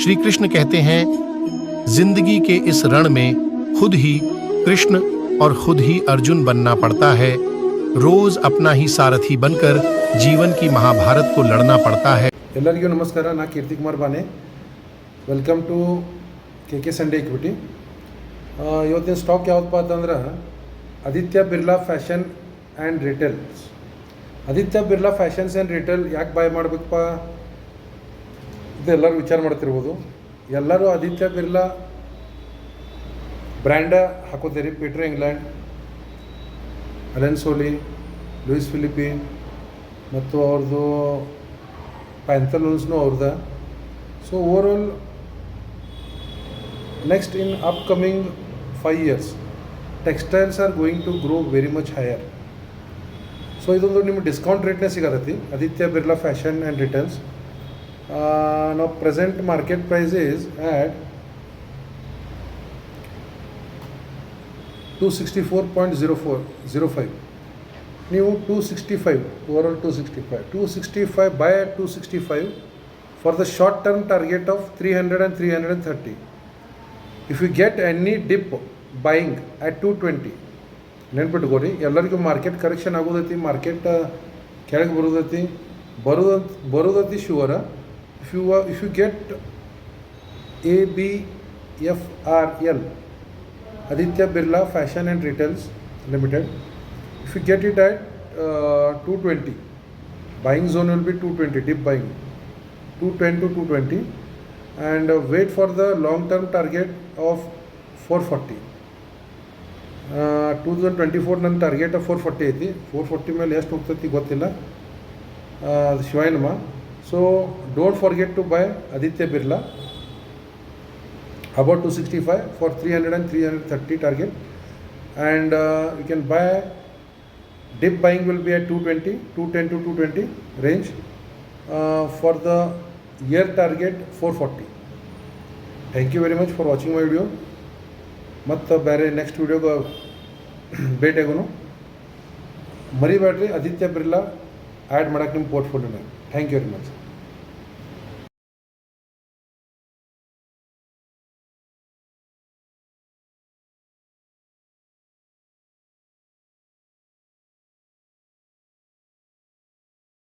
श्री कृष्ण कहते हैं, जिंदगी के इस रण में खुद ही कृष्ण और खुद ही अर्जुन बनना पड़ता है। रोज अपना ही सारथी बनकर जीवन की महाभारत को लड़ना पड़ता है। ಎಲ್ಲರಿಗೂ ನಮಸ್ಕಾರ. ನಾ ಕೀರ್ತಿ ಕುಮಾರ್ ಬಾನೆ. Welcome to K Sunday equity. ಇವತ್ತಿನ ಸ್ಟಾಕ್ ಯಾವುದಪ್ಪ ಅಂತಂದ್ರೆ Aditya Birla fashion and retails. Aditya Birla fashions and retail ಯಾಕೆ ಬಾಯ್ ಮಾಡಬೇಕಪ್ಪ ಇದು ಎಲ್ಲರೂ ವಿಚಾರ ಮಾಡ್ತಿರ್ಬೋದು. ಎಲ್ಲರೂ ಆದಿತ್ಯ ಬಿರ್ಲಾ ಬ್ರ್ಯಾಂಡ ಹಾಕೋತೀರಿ. Peter England, Allen Solly, Louis Philippe ಮತ್ತು ಅವ್ರದ್ದು ಪ್ಯಾಂಥಲೂನ್ಸ್ನು ಅವ್ರದ. So overall next in upcoming 5 years textiles are going to grow very much higher. So ಇದೊಂದು ನಿಮ್ಗೆ ಡಿಸ್ಕೌಂಟ್ ರೇಟ್ನೇ ಸಿಗತೈತಿ Aditya Birla fashion and retails. ನಾವು present market price is at 264.05. ನೀವು 265 overall 265 buy at 265 for the short term target of 300 and 330. If you get any dip buying at 220, ನೆನ್ಪಿಟ್ಕೋರಿ. ಎಲ್ಲರಿಗೂ market correction ಆಗೋದೈತಿ, market ಕೆಳಗೆ ಬರೋದೈತಿ ಶೂವರ. If you get ABFRL, Aditya Birla Fashion and Retails Limited, if you get it at 220, buying zone will be 220, dip buying 210 to 220, and wait for the long term target of 440. 2024 ನನ್ನ target 440 ಐತಿ. 440 ಮೇಲೆ ಎಷ್ಟು ಹೋಗ್ತೈತಿ ಗೊತ್ತಿಲ್ಲ, ಶಿವಾಯನಮ. So don't forget to buy Aditya Birla about 265 for 300 and 330 target, and you can buy. Dip buying will be at 210 to 220 range for the year target 440. Thank you very much for watching my video. ಮತ್ತು ಬೇರೆ next ವಿಡಿಯೋಗೆ ಭೇಟಿಯಾಗೋನು. ಮರಿಬೇಡ್ರಿ Aditya Birla add ಮಾಡೋಕ್ಕೆ ನಿಮ್ಮ ಪೋರ್ಟ್ಫೋಲಿಯೋನಾಗ. Thank you very much.